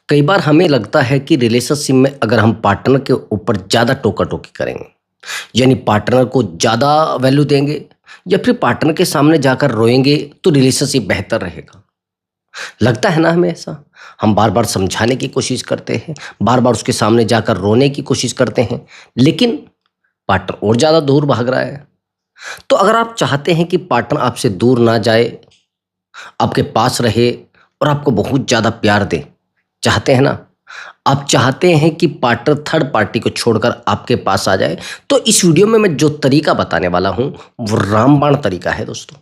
कई बार हमें लगता है कि रिलेशनशिप में अगर हम पार्टनर के ऊपर ज़्यादा टोका-टोकी करेंगे, यानी पार्टनर को ज़्यादा वैल्यू देंगे या फिर पार्टनर के सामने जाकर रोएँगे तो रिलेशनशिप बेहतर रहेगा। लगता है ना हमें ऐसा? हम बार-बार समझाने की कोशिश करते हैं, बार-बार उसके सामने जाकर रोने की कोशिश करते हैं, लेकिन पार्टनर और ज़्यादा दूर भाग रहा है। तो अगर आप चाहते हैं कि पार्टनर आपसे दूर ना जाए, आपके पास रहे और आपको बहुत ज़्यादा प्यार दे, चाहते हैं ना? आप चाहते हैं कि पार्टनर थर्ड पार्टी को छोड़कर आपके पास आ जाए, तो इस वीडियो में मैं जो तरीका बताने वाला हूँ, वो रामबाण तरीका है दोस्तों।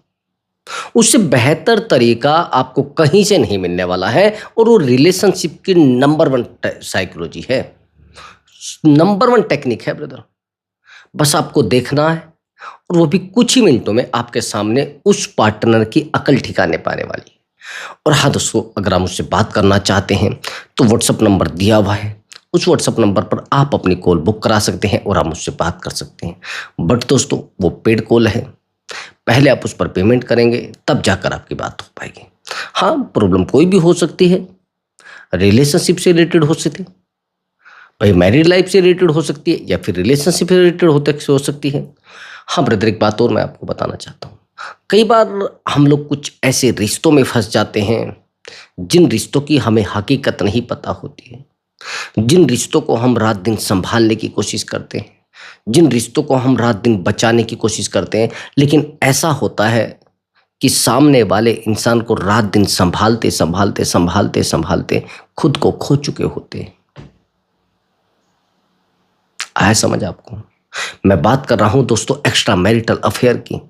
उससे बेहतर तरीका आपको कहीं से नहीं मिलने वाला है और वो रिलेशनशिप की नंबर 1 साइकोलॉजी है, नंबर 1 टेक्निक है ब्रदर। बस आपको देखना है और वो भी कुछ ही मिनटों में आपके सामने उस पार्टनर की अकल ठिकाने पाने वाली है। और हाँ दोस्तों, अगर आप मुझसे बात करना चाहते हैं तो व्हाट्सअप नंबर दिया हुआ है। उस व्हाट्सअप नंबर पर आप अपनी कॉल बुक करा सकते हैं और आप मुझसे बात कर सकते हैं। बट दोस्तों, वो पेड कॉल है, पहले आप उस पर पेमेंट करेंगे तब जाकर आपकी बात हो पाएगी। हाँ, प्रॉब्लम कोई भी हो सकती है, रिलेशनशिप से रिलेटेड हो सकती है, भाई मैरिड लाइफ से रिलेटेड हो सकती है या फिर रिलेशनशिप से रिलेटेड होते हो सकती है। हाँ ब्रदर, एक बात और मैं आपको बताना चाहता हूँ। कई बार हम लोग कुछ ऐसे रिश्तों में फंस जाते हैं जिन रिश्तों की हमें हकीकत नहीं पता होती है, जिन रिश्तों को हम रात दिन संभालने की कोशिश करते हैं, जिन रिश्तों को हम रात दिन बचाने की कोशिश करते हैं, लेकिन ऐसा होता है कि सामने वाले इंसान को रात दिन संभालते संभालते संभालते संभालते खुद को खो चुके होते हैं। आया समझ आपको? मैं बात कर रहा हूं दोस्तों एक्स्ट्रा मैरिटल अफेयर की।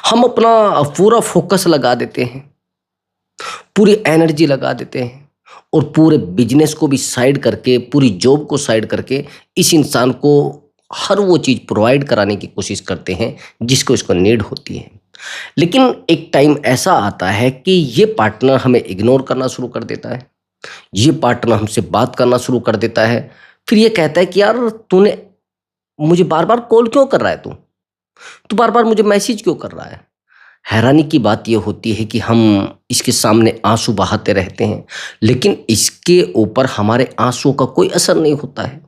हम अपना पूरा फोकस लगा देते हैं, पूरी एनर्जी लगा देते हैं और पूरे बिजनेस को भी साइड करके, पूरी जॉब को साइड करके इस इंसान को हर वो चीज़ प्रोवाइड कराने की कोशिश करते हैं जिसको इसको नीड होती है। लेकिन एक टाइम ऐसा आता है कि ये पार्टनर हमें इग्नोर करना शुरू कर देता है, ये पार्टनर हमसे बात करना शुरू कर देता है। फिर ये कहता है कि यार तूने मुझे बार-बार कॉल क्यों कर रहा है तू? तू बार-बार मुझे मैसेज क्यों कर रहा है? हैरानी की बात ये होती है कि हम इसके सामने आँसू बहाते रहते हैं, लेकिन इसके ऊपर हमारे आँसुओं का कोई असर नहीं होता है।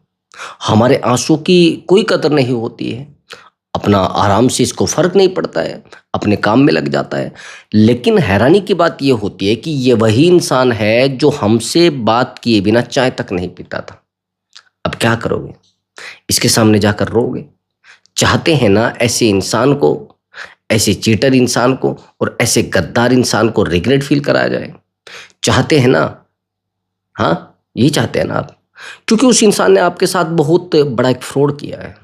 हमारे आँसुओं की कोई कदर नहीं होती है। अपना आराम से इसको फ़र्क नहीं पड़ता है, अपने काम में लग जाता है। लेकिन हैरानी की बात ये होती है कि ये वही इंसान है जो हमसे बात किए बिना चाय तक नहीं पीता था। अब क्या करोगे? इसके सामने जाकर रोओगे? चाहते हैं ना ऐसे इंसान को, ऐसे चीटर इंसान को और ऐसे गद्दार इंसान को रिग्रेट फील कराया जाए? चाहते हैं ना? हाँ, ये चाहते हैं ना आप? क्योंकि उस इंसान ने आपके साथ बहुत बड़ा एक फ्रॉड किया है।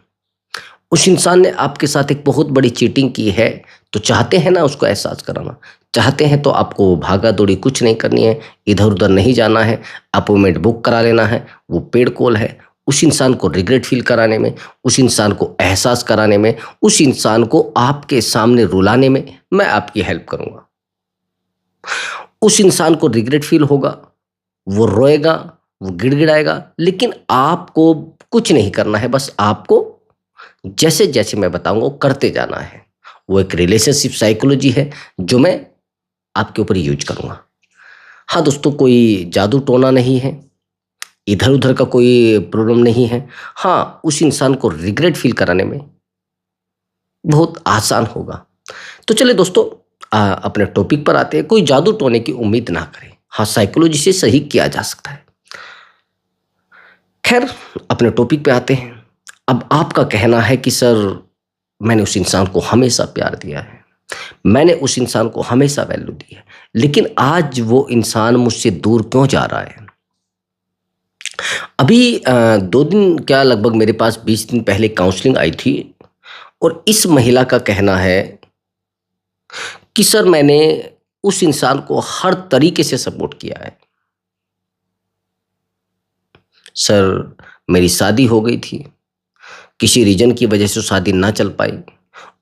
उस इंसान ने आपके साथ एक बहुत बड़ी चीटिंग की है, तो चाहते हैं ना उसको एहसास कराना? चाहते हैं तो आपको भागा-दौड़ी कुछ नहीं करनी है, इधर-उधर नहीं जाना है, अपॉइंटमेंट बुक करा लेना है, वो पेड कॉल है। उस इंसान को रिग्रेट फील कराने में, उस इंसान को एहसास कराने में, उस इंसान को आपके सामने रुलाने में मैं आपकी हेल्प करूँगा। उस इंसान को रिग्रेट फील होगा, वो रोएगा, वो गिड़गिड़ाएगा, लेकिन आपको कुछ नहीं करना है, बस आपको जैसे-जैसे मैं बताऊँगा वो करते जाना है। वो एक रिलेशनशिप साइकोलॉजी है जो मैं आपके ऊपर यूज़ करूँगा। हाँ दोस्तों, कोई जादू-टोना नहीं है, इधर-उधर का कोई प्रॉब्लम नहीं है। हाँ, उस इंसान को रिग्रेट फ़ील कराने में बहुत आसान होगा। तो चलिए दोस्तों, अपने टॉपिक पर आते हैं। कोई जादू-टोने की उम्मीद ना करें। हाँ, साइकोलॉजी से सही किया जा सकता है। ख़ैर, अपने टॉपिक पे आते हैं। अब आपका कहना है कि सर मैंने उस इंसान को हमेशा प्यार दिया है, मैंने उस इंसान को हमेशा वैल्यू दी है, लेकिन आज वो इंसान मुझसे दूर क्यों जा रहा है? अभी 2 दिन क्या लगभग मेरे पास 20 दिन पहले काउंसलिंग आई थी और इस महिला का कहना है कि सर मैंने उस इंसान को हर तरीके से सपोर्ट किया है। सर मेरी शादी हो गई थी, किसी रीज़न की वजह से शादी ना चल पाई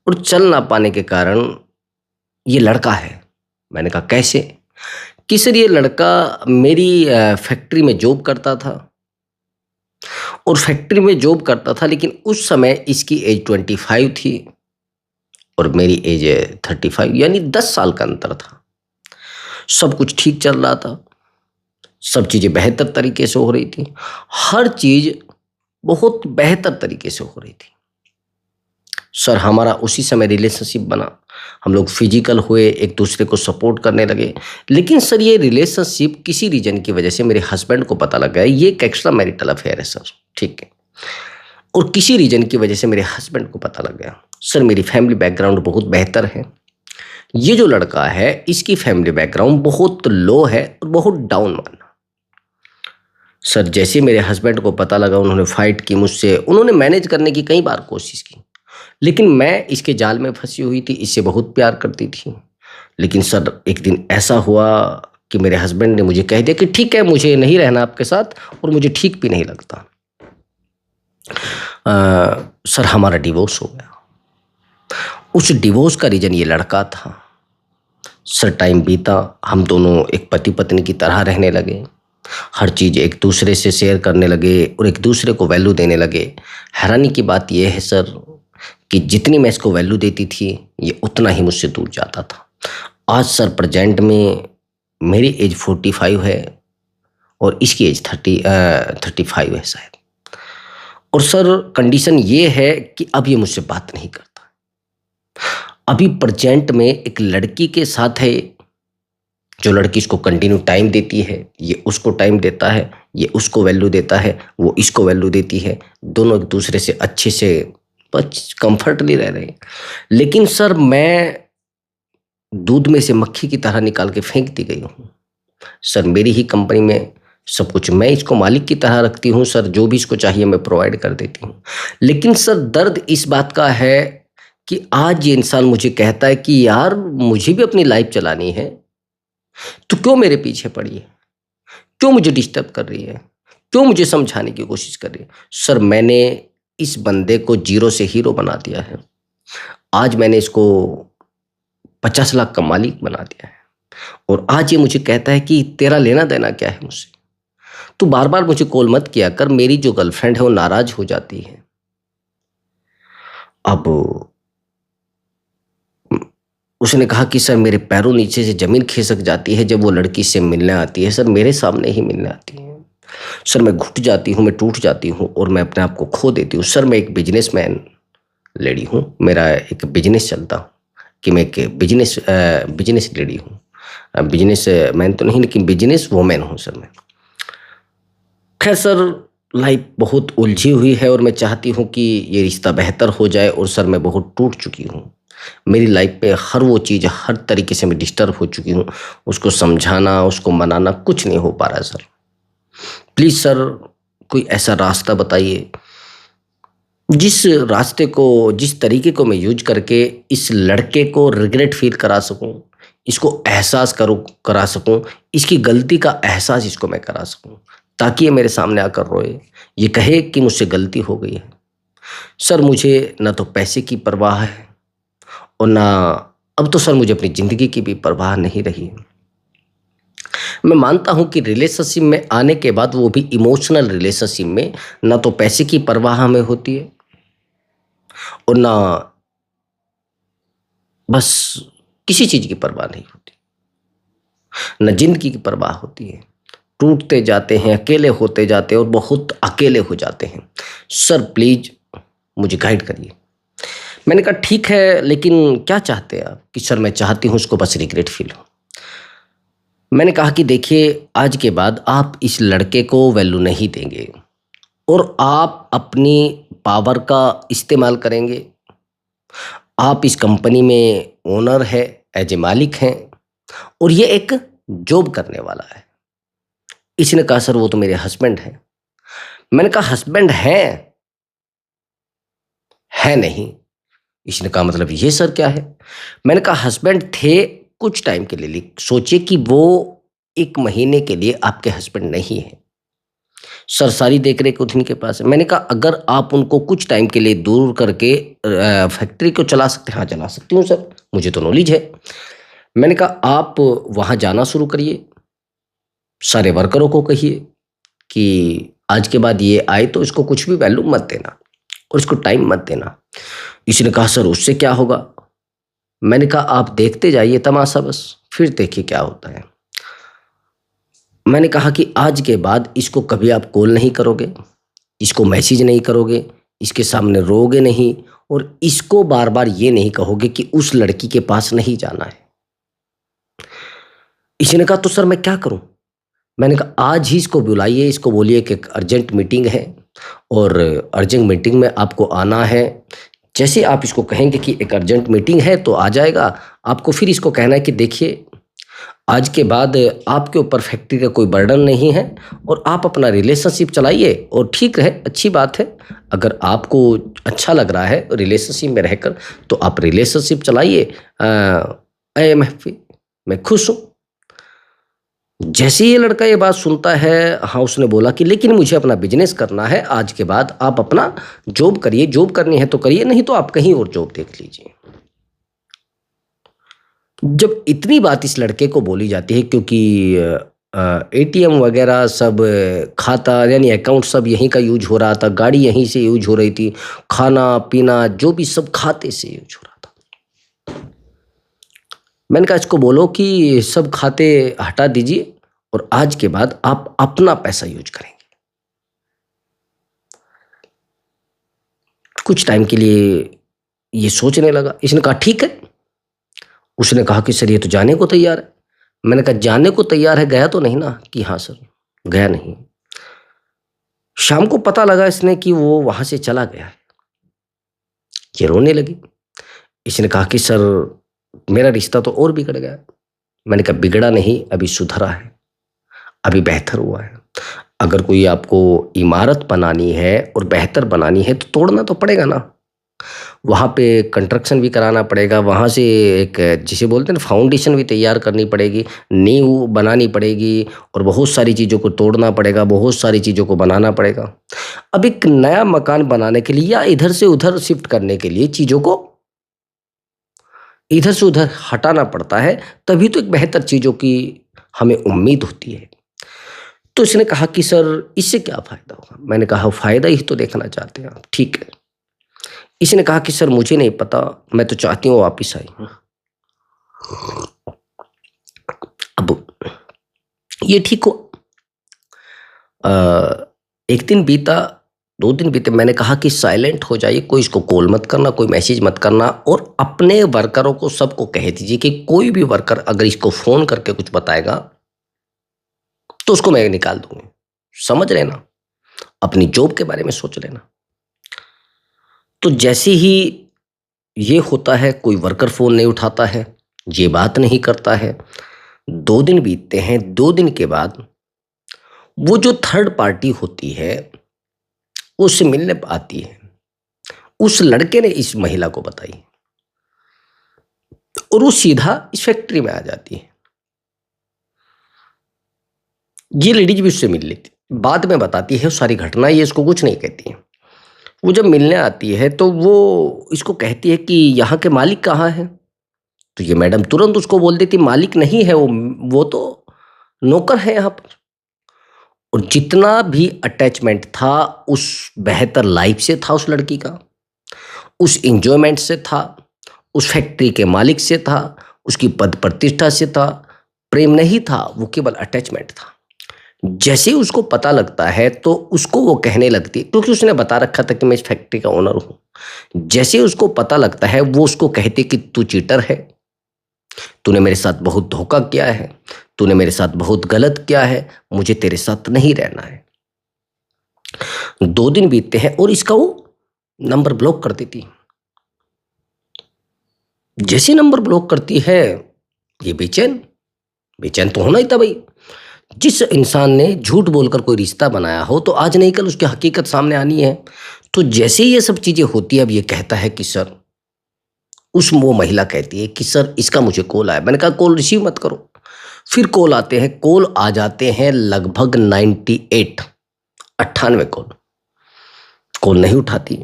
और चल ना पाने के कारण ये लड़का है। मैंने कहा कैसे? कि सर ये लड़का मेरी फैक्ट्री में जॉब करता था और फैक्ट्री में जॉब करता था, लेकिन उस समय इसकी एज 25 थी और मेरी एज 35, यानी 10 साल का अंतर था। सब कुछ ठीक चल रहा था, सब चीज़ें बेहतर तरीके से हो रही थी, हर चीज़ बहुत बेहतर तरीके से हो रही थी। सर हमारा उसी समय रिलेशनशिप बना, हम लोग फिजिकल हुए, एक दूसरे को सपोर्ट करने लगे। लेकिन सर ये रिलेशनशिप किसी रीजन की वजह से मेरे हस्बैंड को पता लग गया, ये एक एक्स्ट्रा मैरिटल अफेयर है सर, ठीक है। और किसी रीजन की वजह से मेरे हस्बैंड को पता लग गया। सर मेरी फैमिली बैकग्राउंड बहुत बेहतर है, ये जो लड़का है इसकी फैमिली बैकग्राउंड बहुत लो है और बहुत डाउन माना। सर जैसे मेरे हस्बैंड को पता लगा, उन्होंने फाइट की मुझसे, उन्होंने मैनेज करने की कई बार कोशिश की, लेकिन मैं इसके जाल में फंसी हुई थी, इससे बहुत प्यार करती थी। लेकिन सर एक दिन ऐसा हुआ कि मेरे हस्बैंड ने मुझे कह दिया कि ठीक है, मुझे नहीं रहना आपके साथ और मुझे ठीक भी नहीं लगता। सर हमारा डिवोर्स हो गया। उस डिवोर्स का रीजन ये लड़का था। सर टाइम बीता, हम दोनों एक पति पत्नी की तरह रहने लगे, हर चीज़ एक दूसरे से शेयर करने लगे और एक दूसरे को वैल्यू देने लगे। हैरानी की बात यह है सर कि जितनी मैं इसको वैल्यू देती थी, ये उतना ही मुझसे दूर जाता था। आज सर प्रेजेंट में मेरी एज 45 है और इसकी एज 35 है शायद। और सर कंडीशन ये है कि अब ये मुझसे बात नहीं करता। अभी प्रेजेंट में एक लड़की के साथ है, जो लड़की इसको कंटिन्यू टाइम देती है, ये उसको टाइम देता है, ये उसको वैल्यू देता है, वो इसको वैल्यू देती है, दोनों एक दूसरे से अच्छे से बस कंफर्टली रह रहे हैं। लेकिन सर मैं दूध में से मक्खी की तरह निकाल के फेंक दी गई हूँ। सर मेरी ही कंपनी में सब कुछ, मैं इसको मालिक की तरह रखती हूँ सर, जो भी इसको चाहिए मैं प्रोवाइड कर देती हूँ। लेकिन सर दर्द इस बात का है कि आज ये इंसान मुझे कहता है कि यार मुझे भी अपनी लाइफ चलानी है, तो क्यों मेरे पीछे पड़ी है, क्यों मुझे डिस्टर्ब कर रही है, क्यों मुझे समझाने की कोशिश कर रही है। सर मैंने इस बंदे को जीरो से हीरो बना दिया है। आज मैंने इसको 50 लाख का मालिक बना दिया है और आज ये मुझे कहता है कि तेरा लेना देना क्या है मुझसे, तू बार बार मुझे कॉल मत किया कर, मेरी जो गर्लफ्रेंड है वो नाराज हो जाती है। अब उसने कहा कि सर मेरे पैरों नीचे से जमीन खिसक जाती है जब वो लड़की से मिलने आती है, सर मेरे सामने ही मिलने आती है। सर मैं घुट जाती हूँ, मैं टूट जाती हूँ और मैं अपने आप को खो देती हूँ। सर मैं एक बिजनेसमैन लेडी हूँ, मेरा एक बिजनेस चलता हूँ कि मैं एक बिजनेस लेडी हूँ, बिजनेस मैन तो नहीं लेकिन बिजनेस वोमेन हूँ सर मैं। खैर सर लाइफ बहुत उलझी हुई है और मैं चाहती हूँ कि ये रिश्ता बेहतर हो जाए। और सर मैं बहुत टूट चुकी हूँ, मेरी लाइफ में हर वो चीज़, हर तरीके से मैं डिस्टर्ब हो चुकी हूँ। उसको समझाना, उसको मनाना कुछ नहीं हो पा रहा है सर। प्लीज़ सर कोई ऐसा रास्ता बताइए जिस रास्ते को, जिस तरीके को मैं यूज करके इस लड़के को रिग्रेट फील करा सकूं, इसको एहसास करा सकूं, इसकी गलती का एहसास इसको मैं करा सकूं, ताकि ये मेरे सामने आकर रोए, ये कहे कि मुझसे गलती हो गई है। सर मुझे ना तो पैसे की परवाह है और ना, अब तो सर मुझे अपनी ज़िंदगी की भी परवाह नहीं रही है। मैं मानता हूं कि रिलेशनशिप में आने के बाद, वो भी इमोशनल रिलेशनशिप में, ना तो पैसे की परवाह हमें होती है और ना बस किसी चीज़ की परवाह नहीं होती, ना जिंदगी की परवाह होती है। टूटते जाते हैं, अकेले होते जाते हैं और बहुत अकेले हो जाते हैं। सर प्लीज मुझे गाइड करिए। मैंने कहा ठीक है, लेकिन क्या चाहते हैं आप? कि सर मैं चाहती हूँ उसको बस रिग्रेट फील हो। मैंने कहा कि देखिए आज के बाद आप इस लड़के को वैल्यू नहीं देंगे और आप अपनी पावर का इस्तेमाल करेंगे। आप इस कंपनी में ओनर है, एज ए मालिक हैं और ये एक जॉब करने वाला है। इसने कहा सर वो तो मेरे हस्बैंड हैं। मैंने कहा हस्बैंड हैं, है नहीं। इसने कहा मतलब ये सर क्या है? मैंने कहा हस्बैंड थे कुछ टाइम के लिए, सोचिए कि वो 1 महीने के लिए आपके हस्बैंड नहीं है। सर सारी देख रेख उन्हीं के पास है। मैंने कहा अगर आप उनको कुछ टाइम के लिए दूर करके फैक्ट्री को चला सकते हैं, हाँ चला सकती हूँ सर, मुझे तो नॉलेज है। मैंने कहा आप वहाँ जाना शुरू करिए, सारे वर्करों को कहिए कि आज के बाद ये आए तो इसको कुछ भी वैल्यू मत देना और इसको टाइम मत देना। इसने कहा सर उससे क्या होगा? मैंने कहा आप देखते जाइए तमाशा, बस फिर देखिए क्या होता है। मैंने कहा कि आज के बाद इसको कभी आप कॉल नहीं करोगे, इसको मैसेज नहीं करोगे, इसके सामने रोओगे नहीं और इसको बार-बार ये नहीं कहोगे कि उस लड़की के पास नहीं जाना है। इसने कहा तो सर मैं क्या करूँ? मैंने कहा आज ही इसको बुलाइए, इसको बोलिए कि एक अर्जेंट मीटिंग है और अर्जेंट मीटिंग में आपको आना है। जैसे आप इसको कहेंगे कि एक अर्जेंट मीटिंग है तो आ जाएगा। आपको फिर इसको कहना है कि देखिए आज के बाद आपके ऊपर फैक्ट्री का कोई बर्डन नहीं है और आप अपना रिलेशनशिप चलाइए और ठीक है, अच्छी बात है। अगर आपको अच्छा लग रहा है रिलेशनशिप में रहकर तो आप रिलेशनशिप चलाइए। आई एम हैप्पी, मैं खुश हूँ। जैसे ही ये लड़का ये बात सुनता है, हाँ उसने बोला कि लेकिन मुझे अपना बिजनेस करना है, आज के बाद आप अपना जॉब करिए, जॉब करनी है तो करिए, नहीं तो आप कहीं और जॉब देख लीजिए। जब इतनी बात इस लड़के को बोली जाती है, क्योंकि एटीएम वगैरह सब, खाता यानी अकाउंट सब यहीं का यूज हो रहा था, गाड़ी यहीं से यूज हो रही थी, खाना पीना जो भी सब खाते से यूज हो रहा था। मैंने कहा इसको बोलो कि सब खाते हटा दीजिए और आज के बाद आप अपना पैसा यूज करेंगे। कुछ टाइम के लिए ये सोचने लगा। इसने कहा ठीक है। उसने कहा कि सर ये तो जाने को तैयार है। मैंने कहा जाने को तैयार है, गया तो नहीं ना? कि हाँ सर, गया नहीं। शाम को पता लगा इसने कि वो वहां से चला गया है। ये रोने लगी। इसने कहा कि सर मेरा रिश्ता तो और बिगड़ गया। मैंने कहा बिगड़ा नहीं, अभी सुधरा है, अभी बेहतर हुआ है। अगर कोई आपको इमारत बनानी है और बेहतर बनानी है तो तोड़ना तो पड़ेगा ना, वहाँ पे कंस्ट्रक्शन भी कराना पड़ेगा, वहाँ से एक जिसे बोलते हैं ना फाउंडेशन भी तैयार करनी पड़ेगी, नींव बनानी पड़ेगी और बहुत सारी चीज़ों को तोड़ना पड़ेगा, बहुत सारी चीज़ों को बनाना पड़ेगा। अब एक नया मकान बनाने के लिए या इधर से उधर शिफ्ट करने के लिए चीज़ों को इधर से उधर हटाना पड़ता है, तभी तो एक बेहतर चीज़ों की हमें उम्मीद होती है। तो इसने कहा कि सर इससे क्या फ़ायदा होगा? मैंने कहा फ़ायदा ही तो देखना चाहते हैं आप, ठीक है। इसने कहा कि सर मुझे नहीं पता, मैं तो चाहती हूँ वापिस आई। अब ये ठीक हो, एक दिन बीता, 2 दिन बीते। मैंने कहा कि साइलेंट हो जाइए, कोई इसको कॉल मत करना, कोई मैसेज मत करना और अपने वर्करों को सबको कह दीजिए कि कोई भी वर्कर अगर इसको फ़ोन करके कुछ बताएगा तो उसको मैं निकाल दूंगी। समझ लेना, अपनी जॉब के बारे में सोच लेना। तो जैसे ही ये होता है, कोई वर्कर फ़ोन नहीं उठाता है, ये बात नहीं करता है। 2 दिन बीतते हैं। 2 दिन के बाद वो जो थर्ड पार्टी होती है वो उससे मिलने आती है। उस लड़के ने इस महिला को बताई और वो सीधा इस फैक्ट्री में आ जाती है। ये लेडीज भी उससे मिल लेती, बाद में बताती है सारी घटना, ये इसको कुछ नहीं कहती है। वो जब मिलने आती है तो वो इसको कहती है कि यहाँ के मालिक कहाँ हैं? तो ये मैडम तुरंत उसको बोल देती मालिक नहीं है वो तो नौकर है यहाँ पर। और जितना भी अटैचमेंट था उस बेहतर लाइफ से था, उस लड़की का उस एंजॉयमेंट से था, उस फैक्ट्री के मालिक से था, उसकी पद प्रतिष्ठा से था। प्रेम नहीं था, वो केवल अटैचमेंट था। जैसे ही उसको पता लगता है तो उसको वो कहने लगती है, क्योंकि उसने बता रखा था कि मैं इस फैक्ट्री का ओनर हूं। जैसे ही उसको पता लगता है वो उसको कहती कि तू चीटर है, तूने मेरे साथ बहुत धोखा किया है, तूने मेरे साथ बहुत गलत किया है, मुझे तेरे साथ नहीं रहना है। 2 दिन बीतते हैं और इसका वो नंबर ब्लॉक कर देती। जैसे नंबर ब्लॉक करती है ये बेचैन, बेचैन तो होना ही था भाई। जिस इंसान ने झूठ बोलकर कोई रिश्ता बनाया हो तो आज नहीं कल उसकी हकीकत सामने आनी है। तो जैसे ये सब चीजें होती है, अब ये कहता है कि सर, वो महिला कहती है कि सर इसका मुझे कॉल आया। मैंने कहा कॉल रिसीव मत करो। फिर कॉल आते हैं, कॉल आ जाते हैं लगभग 98 कॉल नहीं उठाती।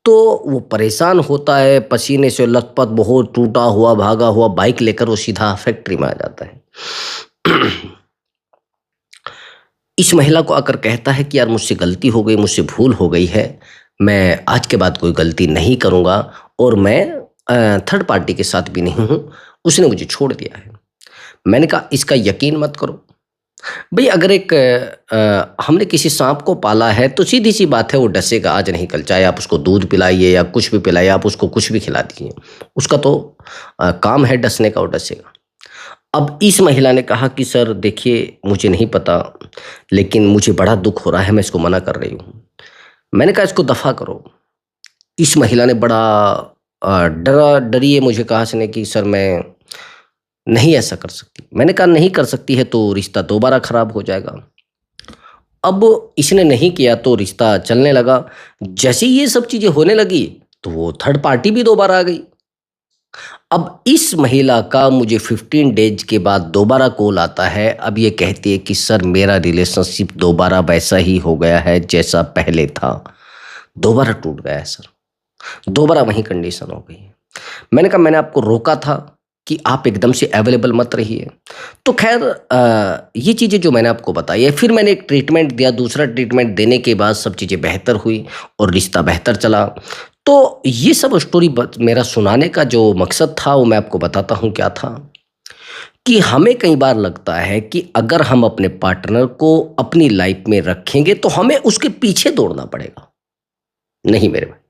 तो वो परेशान होता है, पसीने से लथपथ, बहुत टूटा हुआ भागा हुआ बाइक लेकर वो सीधा फैक्ट्री में आ जाता है। इस महिला को आकर कहता है कि यार मुझसे गलती हो गई, मुझसे भूल हो गई है, मैं आज के बाद कोई गलती नहीं करूँगा और मैं थर्ड पार्टी के साथ भी नहीं हूँ, उसने मुझे छोड़ दिया है। मैंने कहा इसका यकीन मत करो, भई अगर एक हमने किसी साँप को पाला है तो सीधी-सी बात है वो डसेगा आज नहीं कल, चाहे आप उसको दूध पिलाइए या कुछ भी पिलाइए, आप उसको कुछ भी खिला दीजिए। उसका तो काम है डसने का, वो डसेगा। अब इस महिला ने कहा कि सर देखिए मुझे नहीं पता, लेकिन मुझे बड़ा दुःख हो रहा है, मैं इसको मना कर रही हूँ। मैंने कहा इसको दफ़ा करो। इस महिला ने बड़ा डरा डरिए मुझे कहा इसने कि सर मैं नहीं ऐसा कर सकती। मैंने कहा नहीं कर सकती है तो रिश्ता दोबारा खराब हो जाएगा। अब इसने नहीं किया तो रिश्ता चलने लगा। जैसे ही ये सब चीज़ें होने लगी, तो वो थर्ड पार्टी भी दोबारा आ गई। अब इस महिला का मुझे 15 डेज़ के बाद दोबारा कॉल आता है। अब ये कहती है कि सर मेरा रिलेशनशिप दोबारा वैसा ही हो गया है जैसा पहले था। दोबारा टूट गया है सर। दोबारा वही कंडीशन हो गई है। मैंने कहा मैंने आपको रोका था कि आप एकदम से अवेलेबल मत रहिए। तो ख़ैर ये चीज़ें जो मैंने आपको बताई है, फिर मैंने एक ट्रीटमेंट दिया, दूसरा ट्रीटमेंट देने के बाद सब चीज़ें बेहतर हुई और रिश्ता बेहतर चला। तो ये सब स्टोरी मेरा सुनाने का जो मकसद था वो मैं आपको बताता हूँ क्या था, कि हमें कई बार लगता है कि अगर हम अपने पार्टनर को अपनी लाइफ में रखेंगे तो हमें उसके पीछे दौड़ना पड़ेगा। नहीं मेरे भाई,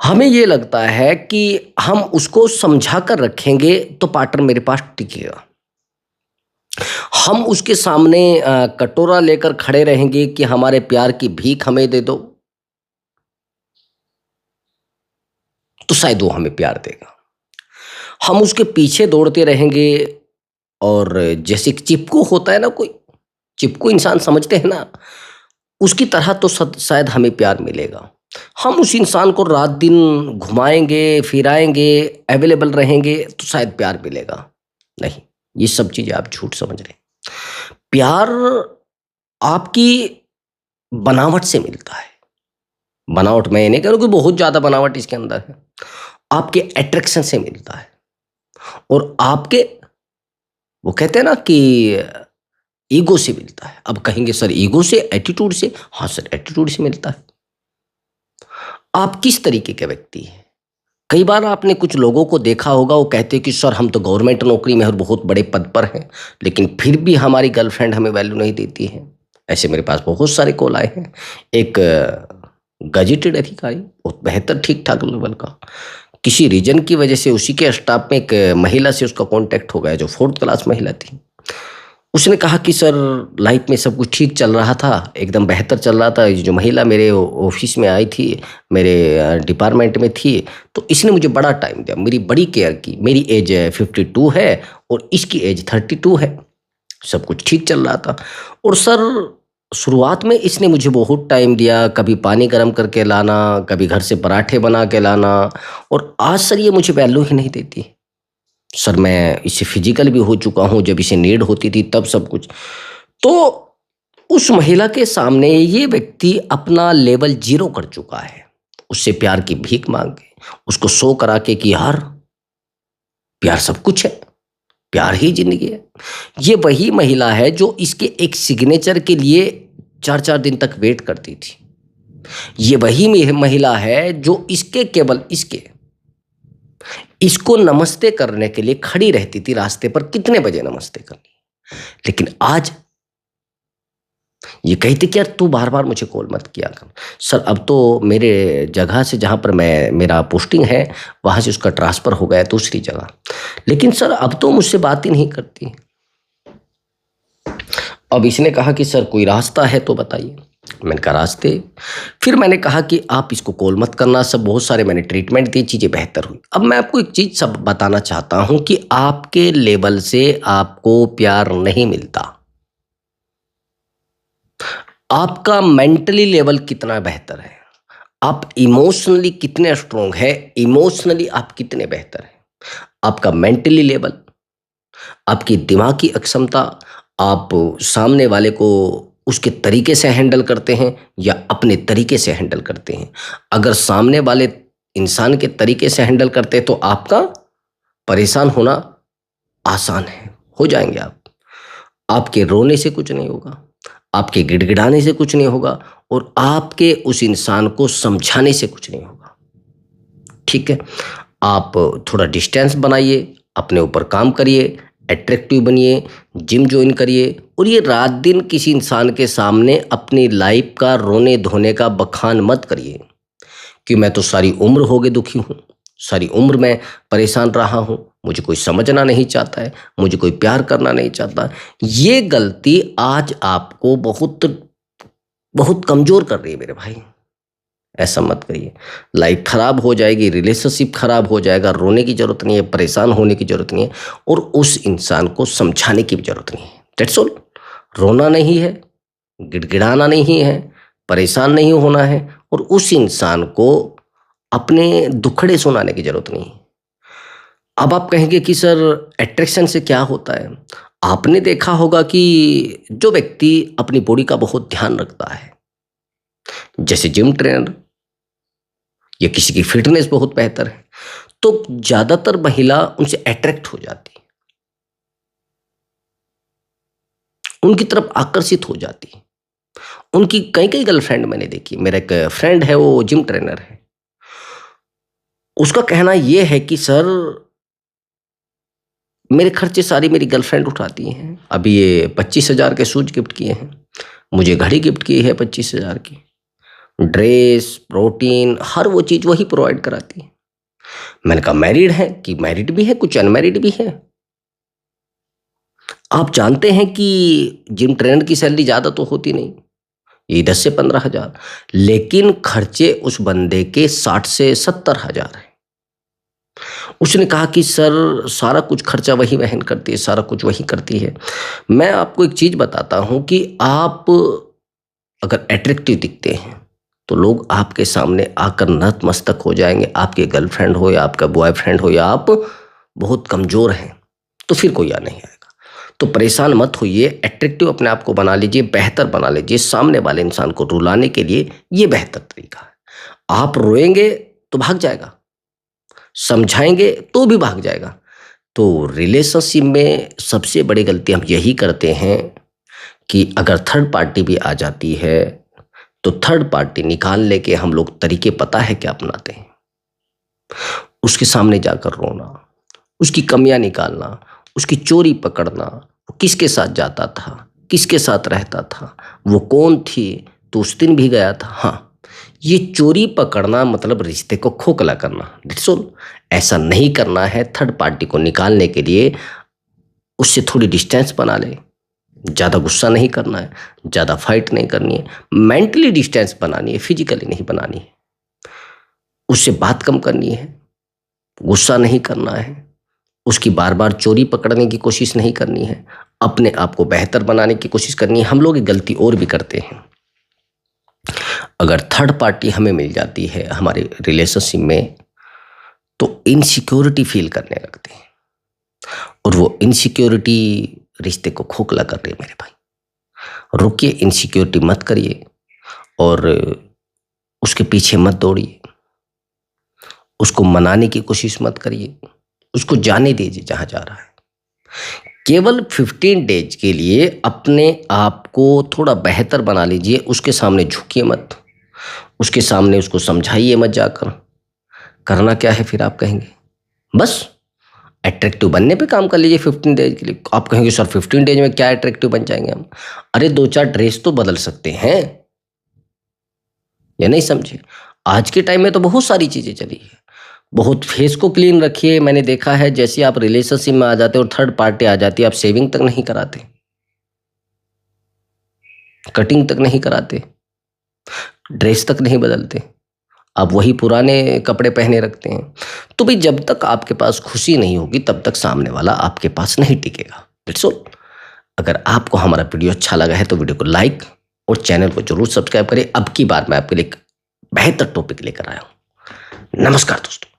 हमें ये लगता है कि हम उसको समझा कर रखेंगे तो पार्टनर मेरे पास टिकेगा। हम उसके सामने कटोरा लेकर खड़े रहेंगे कि हमारे प्यार की भीख हमें दे दो, तो शायद वो हमें प्यार देगा। हम उसके पीछे दौड़ते रहेंगे और जैसे एक चिपकू होता है ना कोई, चिपकू इंसान समझते हैं ना, उसकी तरह तो शायद हमें प्यार मिलेगा। हम उस इंसान को रात दिन घुमाएँगे, फिराएँगे, अवेलेबल रहेंगे तो शायद प्यार मिलेगा। नहीं, ये सब चीज़ें आप झूठ समझ रहे हैं। प्यार आपकी बनावट से मिलता है। बनावट मैं ये नहीं कह रहा हूँ कि बहुत ज़्यादा बनावट इसके अंदर है। आपके अट्रैक्शन से मिलता है और आपके वो कहते हैं ना कि ईगो से मिलता है। अब कहेंगे सर ईगो से, एटीट्यूड से? हाँ सर, एटीट्यूड से मिलता है। आप किस तरीके के व्यक्ति हैं? कई बार आपने कुछ लोगों को देखा होगा, वो कहते हैं कि सर हम तो गवर्नमेंट नौकरी में और बहुत बड़े पद पर हैं, लेकिन फिर भी हमारी गर्लफ्रेंड हमें वैल्यू नहीं देती है। ऐसे मेरे पास बहुत सारे कॉल आए हैं। एक गजेटेड अधिकारी, बहुत बेहतर ठीक-ठाक लेवल का, किसी रीज़न की वजह से उसी के स्टाफ में एक महिला से उसका कॉन्टैक्ट हो गया, जो 4th क्लास महिला थी। उसने कहा कि सर लाइफ में सब कुछ ठीक चल रहा था, एकदम बेहतर चल रहा था। ये जो महिला मेरे ऑफिस में आई थी, मेरे डिपार्टमेंट में थी, तो इसने मुझे बड़ा टाइम दिया, मेरी बड़ी केयर की। मेरी एज 52 है और इसकी एज 32 है। सब कुछ ठीक चल रहा था और सर शुरुआत में इसने मुझे बहुत टाइम दिया, कभी पानी गर्म करके लाना, कभी घर से पराठे बना के लाना, और आज सर ये मुझे वैल्यू ही नहीं देती। सर मैं इससे फिजिकल भी हो चुका हूँ, जब इसे नीड होती थी तब सब कुछ। तो उस महिला के सामने ये व्यक्ति अपना लेवल 0 कर चुका है। उससे प्यार की भीख माँग के, उसको शो करा के कि यार प्यार सब कुछ है, प्यार ही ज़िंदगी है। ये वही महिला है जो इसके एक सिग्नेचर के लिए 4-4 दिन तक वेट करती थी। ये वही महिला है जो इसके केवल इसको नमस्ते करने के लिए खड़ी रहती थी रास्ते पर, कितने बजे नमस्ते करनी है। लेकिन आज ये कहती कि यार तू बार-बार मुझे कॉल मत किया कर। सर अब तो मेरे जगह से, जहाँ पर मेरा पोस्टिंग है, वहाँ से उसका ट्रांसफ़र हो गया है दूसरी जगह। लेकिन सर अब तो मुझसे बात ही नहीं करती। अब इसने कहा कि सर कोई रास्ता है तो बताइए। मैंने कहा रास्ते? फिर मैंने कहा कि आप इसको कॉल मत करना। सब बहुत सारे मैंने ट्रीटमेंट दिए, चीज़ें बेहतर हुई। अब मैं आपको एक चीज़ सब बताना चाहता हूँ कि आपके लेवल से आपको प्यार नहीं मिलता। आपका मेंटली लेवल कितना बेहतर है, आप इमोशनली कितने स्ट्रॉन्ग है, इमोशनली आप कितने बेहतर हैं, आपका मेंटली लेवल, आपकी दिमागी अक्षमता, आप सामने वाले को उसके तरीके से हैंडल करते हैं या अपने तरीके से हैंडल करते हैं। अगर सामने वाले इंसान के तरीके से हैंडल करते हैं तो आपका परेशान होना आसान है, हो जाएंगे आप। आपके रोने से कुछ नहीं होगा, आपके गिड़गिड़ाने से कुछ नहीं होगा और आपके उस इंसान को समझाने से कुछ नहीं होगा। ठीक है? आप थोड़ा डिस्टेंस बनाइए, अपने ऊपर काम करिए, अट्रैक्टिव बनिए, जिम ज्वाइन करिए और ये रात दिन किसी इंसान के सामने अपनी लाइफ का रोने धोने का बखान मत करिए कि मैं तो सारी उम्र हो गए दुखी हूँ, सारी उम्र मैं परेशान रहा हूँ, मुझे कोई समझना नहीं चाहता है, मुझे कोई प्यार करना नहीं चाहता। ये गलती आज आपको बहुत बहुत कमज़ोर कर रही है मेरे भाई। ऐसा मत करिए, लाइफ खराब हो जाएगी, रिलेशनशिप खराब हो जाएगा। रोने की ज़रूरत नहीं है, परेशान होने की ज़रूरत नहीं है और उस इंसान को समझाने की भी ज़रूरत नहीं है। That's all. रोना नहीं है, गिड़गिड़ाना नहीं है, परेशान नहीं होना है और उस इंसान को अपने दुखड़े सुनाने की ज़रूरत नहीं है। अब आप कहेंगे कि सर अट्रैक्शन से क्या होता है? आपने देखा होगा कि जो व्यक्ति अपनी बॉडी का बहुत ध्यान रखता है, जैसे जिम ट्रेनर या किसी की फिटनेस बहुत बेहतर है, तो ज़्यादातर महिला उनसे अट्रैक्ट हो जाती है, उनकी तरफ आकर्षित हो जाती है। उनकी कई-कई गर्लफ्रेंड मैंने देखी। मेरा एक फ्रेंड है, वो जिम ट्रेनर है। उसका कहना ये है कि सर मेरे खर्चे सारी मेरी गर्लफ्रेंड उठाती हैं। अभी ये 25,000 के शूज़ गिफ्ट किए हैं, मुझे घड़ी गिफ्ट की है 25,000 की, ड्रेस, प्रोटीन, हर वो चीज़ वही प्रोवाइड कराती है। मैंने कहा मैरिड है कि मैरिड भी है, कुछ अनमैरिड भी है। आप जानते हैं कि जिम ट्रेनर की सैलरी ज़्यादा तो होती नहीं, ये 10 से 15,000, लेकिन खर्चे उस बंदे के 60 से 70,000 हैं। उसने कहा कि सर सारा कुछ खर्चा वही वहन करती है, सारा कुछ वही करती है। मैं आपको एक चीज़ बताता हूँ कि आप अगर अट्रैक्टिव दिखते हैं तो लोग आपके सामने आकर नतमस्तक हो जाएंगे। आपके गर्लफ्रेंड हो या आपका बॉयफ्रेंड हो या आप बहुत कमज़ोर हैं तो फिर कोई नहीं आएगा। तो परेशान मत होइए, अट्रैक्टिव अपने आप को बना लीजिए, बेहतर बना लीजिए। सामने वाले इंसान को रुलाने के लिए ये बेहतर तरीका है। आप रोएंगे तो भाग जाएगा, समझाएंगे तो भी भाग जाएगा। तो रिलेशनशिप में सबसे बड़ी गलती हम यही करते हैं कि अगर थर्ड पार्टी भी आ जाती है तो थर्ड पार्टी निकालने के हम लोग तरीके पता है क्या अपनाते हैं? उसके सामने जाकर रोना, उसकी कमियां निकालना, उसकी चोरी पकड़ना, वो किसके साथ जाता था, किसके साथ रहता था, वो कौन थी, तो उस दिन भी गया था। हाँ, ये चोरी पकड़ना मतलब रिश्ते को खोखला करना। That's all. ऐसा नहीं करना है। थर्ड पार्टी को निकालने के लिए उससे थोड़ी डिस्टेंस बना ले, ज़्यादा गुस्सा नहीं करना है, ज़्यादा फाइट नहीं करनी है, मेंटली डिस्टेंस बनानी है, फिजिकली नहीं बनानी है। उससे बात कम करनी है, गुस्सा नहीं करना है, उसकी बार बार चोरी पकड़ने की कोशिश नहीं करनी है, अपने आप को बेहतर बनाने की कोशिश करनी है। हम लोग एक गलती और भी करते हैं, अगर थर्ड पार्टी हमें मिल जाती है हमारे रिलेशनशिप में तो इनसिक्योरिटी फील करने लगते हैं और वो इनसिक्योरिटी रिश्ते को खोखला कर रही है मेरे भाई। रुकिए, इनसिक्योरिटी मत करिए और उसके पीछे मत दौड़िए, उसको मनाने की कोशिश मत करिए, उसको जाने दीजिए जहां जा रहा है। केवल 15 डेज के लिए अपने आप को थोड़ा बेहतर बना लीजिए। उसके सामने झुकिए मत, उसके सामने उसको समझाइए मत जाकर। करना क्या है फिर आप कहेंगे? बस अट्रैक्टिव बनने पे काम कर लीजिए 15 डेज के लिए। आप कहेंगे सर 15 डेज में क्या अट्रैक्टिव बन जाएंगे हम? अरे 2-4 ड्रेस तो बदल सकते हैं, या नहीं समझे? आज के टाइम में तो बहुत सारी चीजें चली है। बहुत फेस को क्लीन रखिए। मैंने देखा है जैसे आप रिलेशनशिप में आ जाते और थर्ड पार्टी आ जाती है, आप शेविंग तक नहीं कराते, कटिंग तक नहीं कराते, ड्रेस तक नहीं बदलते, आप वही पुराने कपड़े पहने रखते हैं। तो भाई जब तक आपके पास खुशी नहीं होगी तब तक सामने वाला आपके पास नहीं टिकेगा। That's all. अगर आपको हमारा वीडियो अच्छा लगा है तो वीडियो को लाइक और चैनल को जरूर सब्सक्राइब करें। अब की बार मैं आपके लिए एक बेहतर टॉपिक लेकर आया हूं। नमस्कार दोस्तों।